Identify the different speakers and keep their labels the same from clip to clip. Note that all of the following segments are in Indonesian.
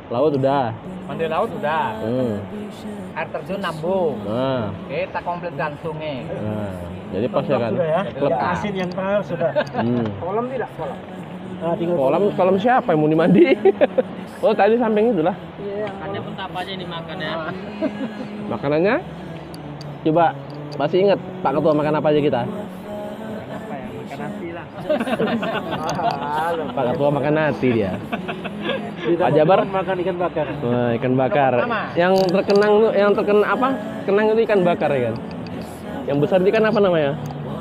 Speaker 1: Laut udah.
Speaker 2: Mandi laut udah. Air terjun Nambu.
Speaker 1: Nah.
Speaker 2: Kita komplitkan sungai.
Speaker 1: Nah. Jadi pas ya kan.
Speaker 3: Sudah ya.
Speaker 2: Lengkap.
Speaker 3: Asin yang mahal sudah.
Speaker 2: Kolam tidak? Kolam.
Speaker 3: Nah, tinggal
Speaker 1: Kolam siapa yang mau dimandi? Oh tadi samping itu lah.
Speaker 4: Makannya pun apa aja dimakan ya.
Speaker 1: Makanannya? Coba masih ingat Pak Ketua makan apa aja kita?
Speaker 2: Apa ya? Makan nasi lah.
Speaker 1: Pak Ketua makan nasi dia.
Speaker 3: Tidak
Speaker 1: Pak Jabar
Speaker 3: makan ikan bakar.
Speaker 1: Wah, ikan bakar.
Speaker 2: Sama.
Speaker 1: Yang terkenang apa? Kenang itu ikan bakar ya kan? Yang besar itu ikan apa namanya?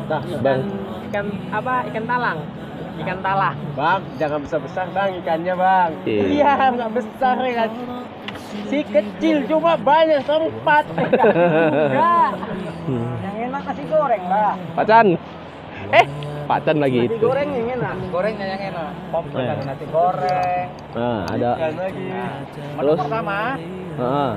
Speaker 3: Nah,
Speaker 1: Bang.
Speaker 4: Ikan apa? Ikan talang. Ikan talah.
Speaker 3: Bang, jangan besar-besar bang ikannya bang.
Speaker 1: Iya.
Speaker 3: Nggak besar ya kan. Si kecil cuma banyak sempat. Enggak. Yang enak nasi goreng lah.
Speaker 1: Pacan. Pacan lagi
Speaker 3: Nasi
Speaker 1: itu.
Speaker 3: goreng yang enak.
Speaker 2: Gorengnya yang enak. Komplit
Speaker 1: Iya.
Speaker 2: ada nasi goreng.
Speaker 1: Nah, ada.
Speaker 3: Ikan lagi.
Speaker 2: Menu
Speaker 1: Terus?
Speaker 2: pertama
Speaker 1: Heeh.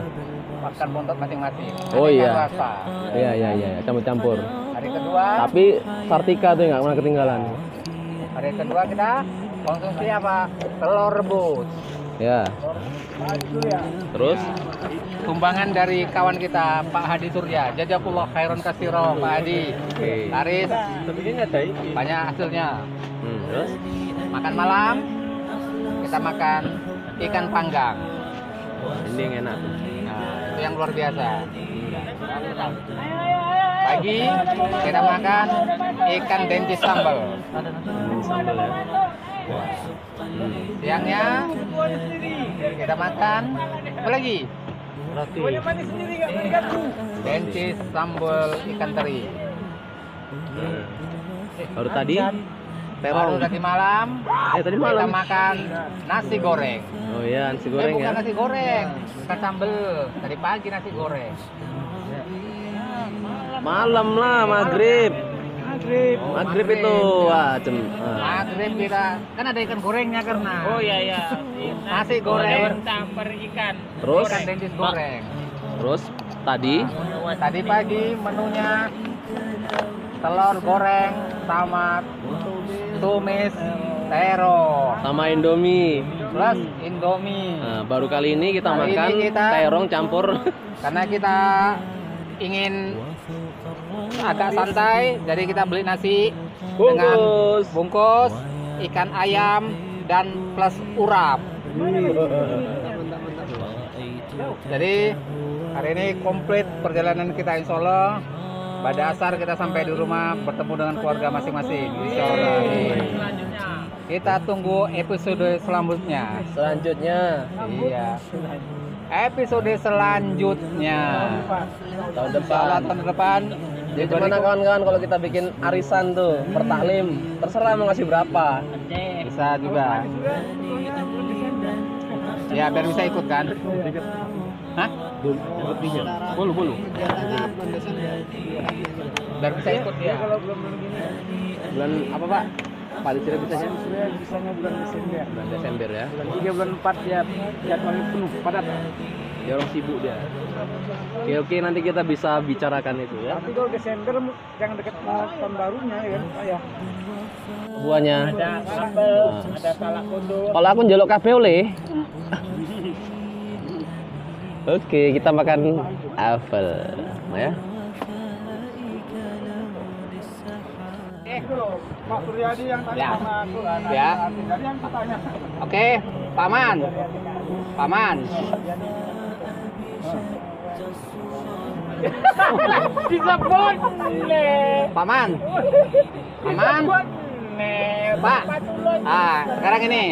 Speaker 2: makan bontot masing-masing.
Speaker 1: Oh,
Speaker 2: Ada
Speaker 1: iya.
Speaker 2: ikan rasa.
Speaker 1: Iya, campur-campur.
Speaker 2: Hari kedua,
Speaker 1: Tapi Sartika tuh nggak pernah ketinggalan.
Speaker 2: hari kedua kita konsumsi apa? Telur rebus.
Speaker 1: Ya. Terus?
Speaker 2: Sumbangan dari kawan kita Pak Hadi Surya. Jazakallah khairan katsiro Pak Hadi.
Speaker 1: Oke.
Speaker 2: Laris banyak hasilnya.
Speaker 1: Terus?
Speaker 2: Makan malam kita makan ikan panggang.
Speaker 1: Ini yang enak tuh.
Speaker 2: Nah, itu yang luar biasa. Pagi kita makan ikan dentis sambal.
Speaker 1: Sambal ya.
Speaker 2: Siangnya kita makan apa lagi?
Speaker 1: Roti.
Speaker 2: Dentis sambal ikan teri.
Speaker 1: Baru tadi
Speaker 2: Baru
Speaker 1: terong.
Speaker 2: tadi malam
Speaker 1: Tadi
Speaker 2: kita
Speaker 1: malam.
Speaker 2: makan nasi goreng.
Speaker 1: Oh iya, nasi goreng
Speaker 2: bukan
Speaker 1: ya.
Speaker 2: nasi goreng, bukan sambal. Tadi pagi nasi goreng.
Speaker 1: Malam lah, maghrib. Maghrib itu. Wah,
Speaker 2: Maghrib kita kan ada ikan gorengnya karena.
Speaker 4: Oh iya iya.
Speaker 2: Nasi goreng.
Speaker 4: Campur ikan.
Speaker 1: Terus?
Speaker 2: Ikan dentis goreng.
Speaker 1: Terus tadi
Speaker 2: Tadi pagi menunya telur goreng sama tumis terong
Speaker 1: sama Indomie.
Speaker 2: plus Indomie.
Speaker 1: Nah, baru kali ini kita
Speaker 2: Kali
Speaker 1: makan
Speaker 2: ini kita-
Speaker 1: terong campur.
Speaker 2: Karena kita ingin agak santai, jadi kita beli nasi dengan bungkus ikan ayam dan plus urap. Jadi hari ini komplit perjalanan kita, insya Allah. Pada asar kita sampai di rumah bertemu dengan keluarga masing-masing. Insya Allah.
Speaker 4: Selanjutnya.
Speaker 2: Kita tunggu episode selanjutnya.
Speaker 1: Selanjutnya
Speaker 2: Iya. Episode selanjutnya.
Speaker 1: tahun
Speaker 2: Insya Allah
Speaker 1: depan.
Speaker 2: tahun depan.
Speaker 1: Jadi gimana kawan-kawan kalau kita bikin arisan tuh pertaklim, terserah mau ngasih berapa.
Speaker 2: Bisa juga. Ya biar bisa ikut kan? Hah? Bulu. Biar bisa ikut ya.
Speaker 1: Bulan apa Pak? Paling tidak bisa
Speaker 3: Bisanya bulan Desember.
Speaker 1: bulan Desember ya.
Speaker 3: Bulan 3 bulan 4 ya jadwalnya penuh padat.
Speaker 1: Dia orang sibuk dia. Oke, nanti kita bisa bicarakan itu ya.
Speaker 3: Tapi kalau Desember jangan dekat tahun barunya ya kan ayah.
Speaker 1: Buahnya.
Speaker 4: Ada apel, ada salak kudu.
Speaker 1: Kalau aku njaluk kafe oleh. Oke, kita makan apel, ya.
Speaker 3: Pak Suryadi yang tanya
Speaker 2: Ya.
Speaker 3: sama aku kan.
Speaker 2: Ya.
Speaker 3: Jadi yang tanya.
Speaker 2: Oke, paman. Paman.
Speaker 4: Disebut
Speaker 2: Paman. Paman. Pak. Sekarang ini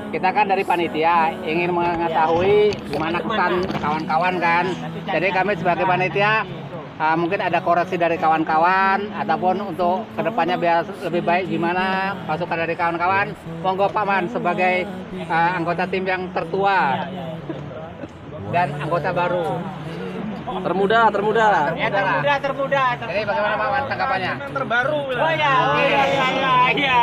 Speaker 2: kita kan dari panitia ingin mengetahui gimana kesan kawan-kawan kan. Jadi kami sebagai panitia mungkin ada koreksi dari kawan-kawan ataupun untuk kedepannya biar lebih baik gimana masukan dari kawan-kawan. Monggo Pak Man sebagai anggota tim yang tertua dan anggota baru.
Speaker 1: Termuda.
Speaker 2: Ya,
Speaker 4: termuda.
Speaker 2: Jadi bagaimana Paman tanggapannya?
Speaker 4: Terbaru.
Speaker 3: Oh ya,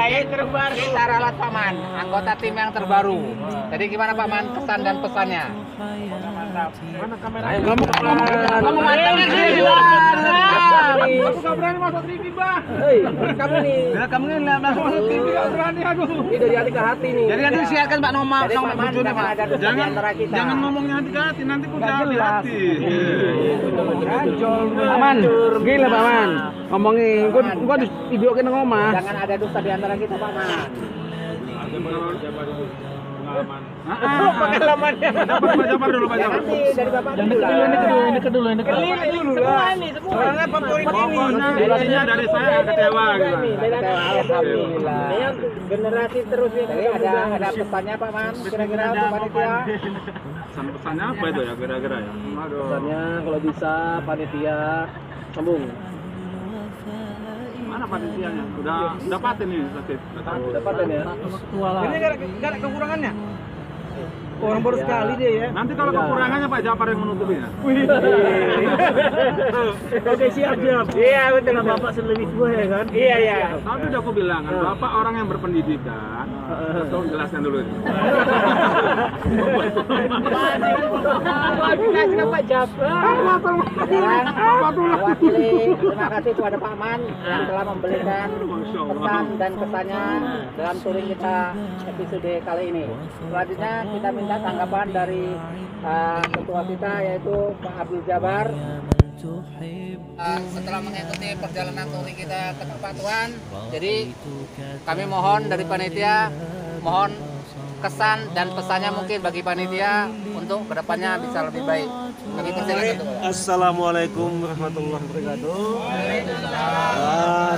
Speaker 4: Yang terbaru.
Speaker 2: Kita ralat Paman, anggota tim yang terbaru. Jadi gimana Paman kesan dan pesannya?
Speaker 4: Mantap. Mana kamera?
Speaker 1: Ayo kamu
Speaker 2: Kamu mantengin sih,
Speaker 4: Aku gak berani masuk TV, Bang.
Speaker 1: kamu nih.
Speaker 3: kamu ini langsung masuk TV.
Speaker 4: Gak berani aku.
Speaker 1: Ini dari hati ke hati nih.
Speaker 3: Jadi nanti siarkan Mbak Noma
Speaker 2: Jadi
Speaker 3: sama
Speaker 2: Paman
Speaker 3: Mbak Juni,
Speaker 2: jangan
Speaker 3: Pak.
Speaker 2: ada dosa di antara kita.
Speaker 4: Jangan ngomongnya hati-hati, nanti ku jalan di hati.
Speaker 3: Paman, gila Paman. Ngomongin, gua di video kena ngomong.
Speaker 2: Jangan ada dusta di antara kita Paman.
Speaker 4: Pengalamannya. Jabar dulu, Pak Jabar.
Speaker 2: Nanti dari Bapak dulu lah.
Speaker 3: Ini kedulu.
Speaker 4: Semua ini, semua. Karena favorit ini. Durasinya dari saya kecewa gitu.
Speaker 2: Alhamdulillah. Generasi terus ini. Jadi ada pesannya Pak Man kira-kira untuk panitia?
Speaker 4: Pesan-pesannya apa itu ya kira-kira ya? Aduh.
Speaker 1: Pesannya kalau bisa panitia sambung.
Speaker 4: Mana panitianya? Udah dapatin nih Sakit.
Speaker 1: Dapatan ya.
Speaker 3: Ini enggak ada kekurangannya. Orang baru sekali dia ya.
Speaker 4: Nanti kalau kekurangannya Pak Japar yang menutupinya.
Speaker 3: Oke, siap. Iya, betul. Bapak lebih tua ya kan? Iya.
Speaker 4: Tapi udah aku bilang kan, Bapak orang yang berpendidikan. Tolong jelaskan dulu.
Speaker 3: Kita Pak Jabar.
Speaker 2: Sekarang mewakili terima kasih kepada Pak Man yang telah memberikan pesan dan kesannya dalam touring kita episode kali ini. Selanjutnya kita minta tanggapan dari ketua kita yaitu Pak Abdul Jabar. Setelah mengikuti perjalanan touring kita ke tempat Tuhan, jadi kami mohon dari panitia, mohon kesan dan pesannya mungkin bagi panitia untuk kedepannya bisa lebih baik. Kami persilakan.
Speaker 5: Assalamualaikum warahmatullahi wabarakatuh.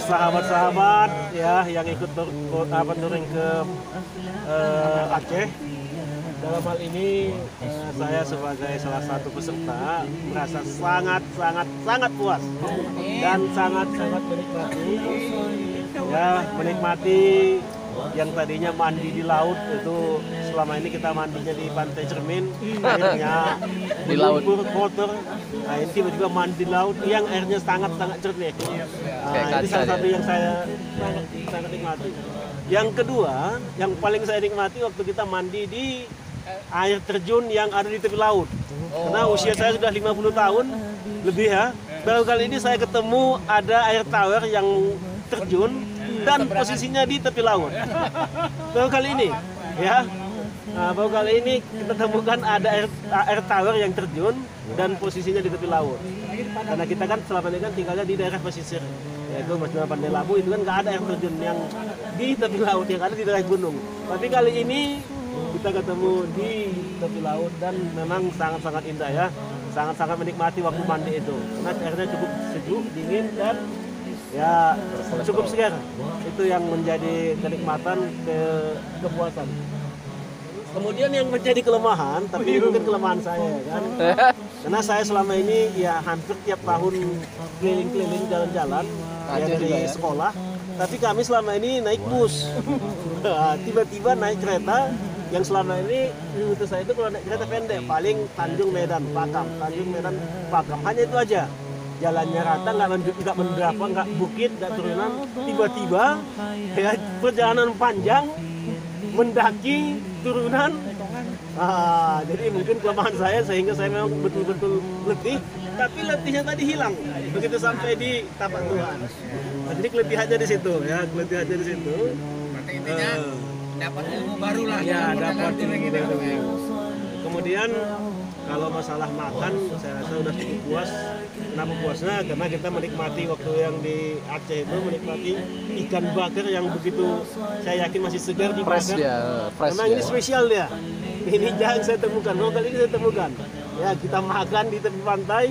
Speaker 5: Sahabat-sahabat ya yang ikut touring ke Aceh. Dalam hal ini saya sebagai salah satu peserta merasa sangat puas dan sangat menikmati yang tadinya mandi di laut itu selama ini kita mandinya di Pantai Cermin, airnya
Speaker 1: Di laut.
Speaker 5: kotor. Nah, ini tiba-tiba mandi di laut yang airnya sangat jernih. Ini salah satu yang saya sangat nikmati. Yang kedua, yang paling saya nikmati waktu kita mandi di air terjun yang ada di tepi laut. Karena usia saya sudah 50 tahun lebih ya. Baru kali ini saya ketemu ada air tawar yang terjun dan posisinya di tepi laut. Baru kali ini ya. Nah, baru kali ini kita temukan ada air tawar yang terjun dan posisinya di tepi laut. Karena kita kan selama ini kan tinggalnya di daerah pesisir, yaitu Nasional Pandai Labu, itu kan nggak ada air terjun yang di tepi laut, yang ada di daerah gunung. Tapi kali ini kita ketemu di tepi laut dan memang sangat indah ya, sangat menikmati waktu mandi itu. Karena airnya cukup sejuk, dingin dan ya cukup segar. Itu yang menjadi kenikmatan, kepuasan. Kemudian yang menjadi kelemahan, tapi ini mungkin kelemahan saya kan. Karena saya selama ini ya hampir tiap tahun keliling-keliling jalan-jalan ya dari sekolah. Tapi kami selama ini naik bus. Tiba-tiba naik kereta yang selama ini rute saya itu kalau naik kereta pendek paling Tanjung Medan Pakam. Hanya itu aja. Jalannya rata, nggak mendapat, nggak bukit, nggak turunan. Tiba-tiba ya perjalanan panjang mendaki turunan. Jadi mungkin kelemahan saya sehingga saya memang betul-betul letih, tapi letihnya tadi hilang begitu sampai di tapak Tuhan. Jadi keletihannya di situ ya, keletihannya di situ.
Speaker 2: Berarti intinya dapat ilmu baru lah.
Speaker 5: Ya, dapat ilmu baru.
Speaker 2: Ya.
Speaker 5: Kemudian kalau masalah makan saya rasa sudah cukup puas. Kenapa puasnya? Karena kita menikmati waktu yang di Aceh itu menikmati ikan bakar yang begitu saya yakin masih segar dibakar.
Speaker 1: Fresh
Speaker 5: Memang ini spesial dia. Ini jarang saya temukan. Kali ini saya temukan. Ya kita makan di tepi pantai,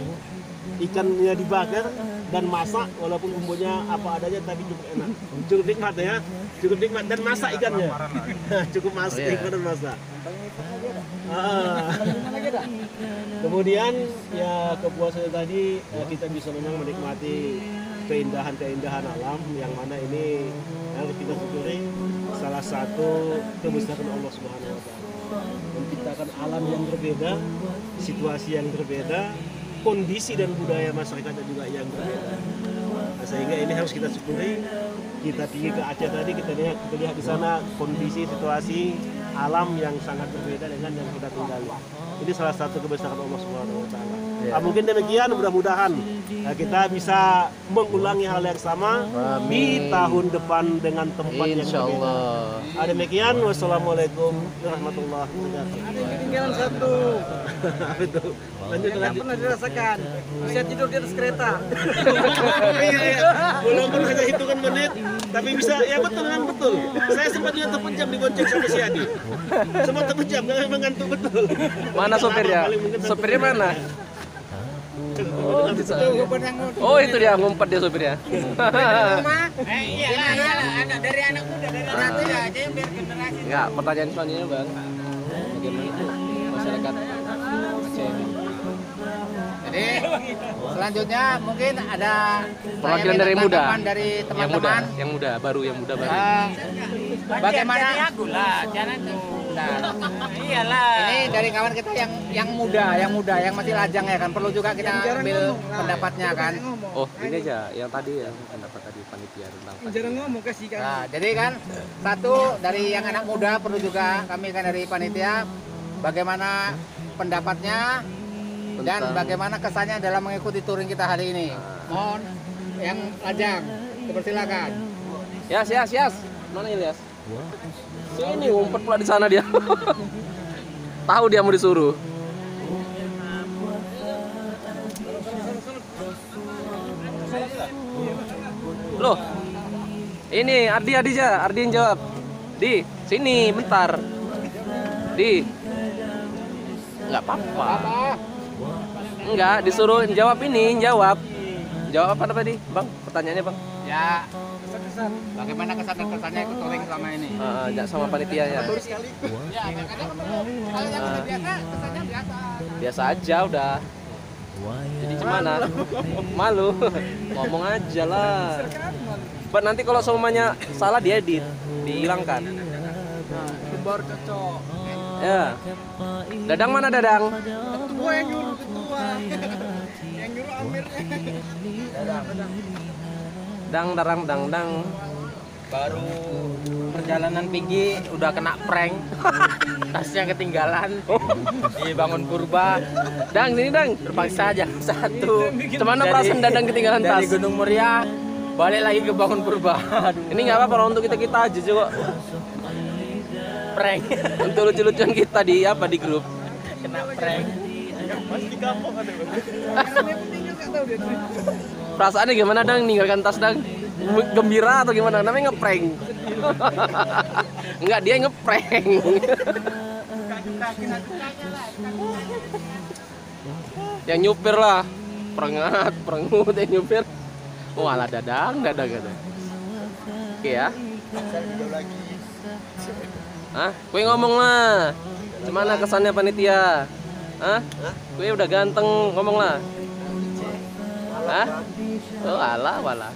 Speaker 5: ikannya dibakar dan masak walaupun bumbunya apa adanya tapi cukup enak. Cukup nikmat ya. Cukup nikmat dan masak ikannya. Cukup masak ikan dan masak. Kemudian ya kepuasan tadi kita bisa memang menikmati keindahan alam yang mana ini yang kita syukuri salah satu kebesaran Allah Subhanahu wa taala. Menciptakan alam yang berbeda, situasi yang berbeda kondisi dan budaya masyarakatnya juga yang berbeda. Nah, sehingga ini harus kita syukuri. Kita pergi ke Aceh tadi, kita lihat di sana kondisi situasi alam yang sangat berbeda dengan yang kita tinggali. Ini salah satu kebesaran Allah Subhanahu wa taala. Mungkin demikian, mudah-mudahan kita bisa mengulangi hal yang sama di tahun depan dengan tempat yang berbeda. Demikian, wassalamualaikum warahmatullahi wabarakatuh.
Speaker 3: Ada ketinggalan satu.
Speaker 5: Apa itu? Lanjut.
Speaker 3: Yang pernah dirasakan. Bisa tidur di atas kereta.
Speaker 5: Walaupun hanya hitungan menit, tapi bisa, ya betul, memang betul. Saya sempat juga terpejam digonceng sama si Adi. Sempat terpejam, karena memang ngantuk betul.
Speaker 1: Mana sopirnya? Sopirnya mana? Oh, itu dia ngumpet dia sopirnya.
Speaker 3: Iyalah, anak dari anak muda dari anak muda aja yang biar generasi.
Speaker 1: Enggak, pertanyaan selanjutnya Bang. Bagaimana itu masyarakat Aceh ini?
Speaker 2: Jadi selanjutnya mungkin ada
Speaker 1: Perwakilan dari muda.
Speaker 2: Dari
Speaker 1: Yang muda,
Speaker 2: teman-teman.
Speaker 1: yang muda baru.
Speaker 2: Bagaimana?
Speaker 3: Aku lah, jangan tuh. Iyalah.
Speaker 2: Ini dari kawan kita yang muda, yang masih lajang ya kan. Perlu juga kita ambil pendapatnya kan.
Speaker 1: Oh, ini aja yang tadi ya, pendapat tadi panitia tentang
Speaker 3: Jarang ngomong kasih kan.
Speaker 2: Nah, jadi kan satu dari yang anak muda perlu juga kami kan dari panitia bagaimana pendapatnya dan bagaimana kesannya dalam mengikuti touring kita hari ini. Mohon yang lajang, dipersilakan.
Speaker 1: Yas. Mana Ilyas? Sini ngumpet pula di sana dia. Tahu dia mau disuruh. Loh. Ini Ardi yang jawab. Di, sini bentar. Di. Enggak apa-apa. Enggak, disuruh jawab ini, jawab. Jawab apa tadi, Bang? Pertanyaannya, Bang.
Speaker 2: Ya, bagaimana kesan dan kesannya ikut touring selama ini?
Speaker 1: Sama panitia ya.
Speaker 2: Ya, kalau yang biasa, kesannya biasa.
Speaker 1: Biasa aja udah. Jadi gimana? Malu. Ngomong aja lah. But nanti kalau semuanya salah diedit, dihilangkan.
Speaker 3: Baru cocok.
Speaker 1: Ya. Dadang mana Dadang?
Speaker 3: Ketua yang nyuruh ketua. Yang nyuruh Amirnya.
Speaker 1: Dang.
Speaker 3: Baru perjalanan pergi udah kena prank. Tasnya ketinggalan di Bangun Purba.
Speaker 1: Dang, sini Dang.
Speaker 3: Terpaksa aja satu.
Speaker 1: Gimana perasaan Dadang ketinggalan tas?
Speaker 3: Dari Gunung Muria balik lagi ke Bangun Purba. Aduh,
Speaker 1: Ini nggak apa-apa untuk kita aja juga.
Speaker 3: prank.
Speaker 1: Untuk lucu-lucuan kita di grup.
Speaker 3: Kena prank.
Speaker 1: Perasaannya gimana Dang ninggalkan tas Dang? Gembira atau gimana? Namanya ngeprank. Enggak, dia ngeprank. Yang nyupir lah. Perengut yang nyupir. Oh, alah Dadang. Oke ya. Hah? Kue ngomong lah. Gimana kesannya panitia? Hah? Kue udah ganteng, ngomong lah. Hah? Oh, alah, walah.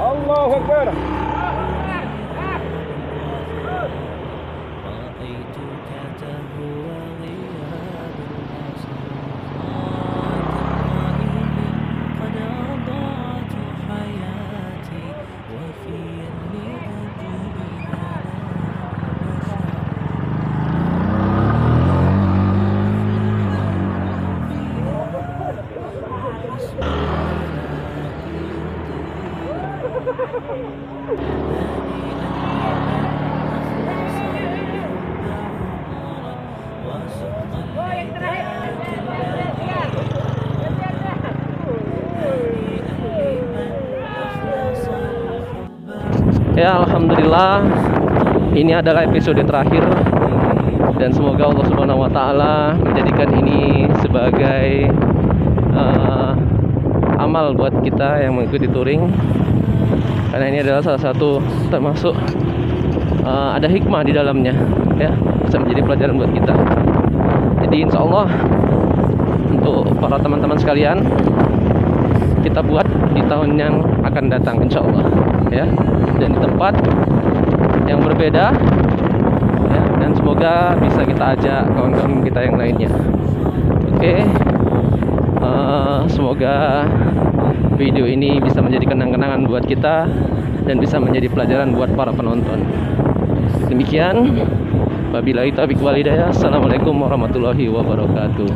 Speaker 4: Allahu Akbar.
Speaker 1: Ya, alhamdulillah ini adalah episode terakhir dan semoga Allah Subhanahu wa taala menjadikan ini sebagai amal buat kita yang mengikuti touring, karena ini adalah salah satu termasuk ada hikmah di dalamnya, ya, bisa menjadi pelajaran buat kita. Jadi insya Allah untuk para teman-teman sekalian, kita buat di tahun yang akan datang insya Allah, ya, dan di tempat yang berbeda, ya, dan semoga bisa kita ajak kawan-kawan kita yang lainnya. Oke, semoga video ini bisa menjadi kenang-kenangan buat kita dan bisa menjadi pelajaran buat para penonton. Demikian, wabillahi taufiq wal hidayah. Assalamualaikum warahmatullahi wabarakatuh.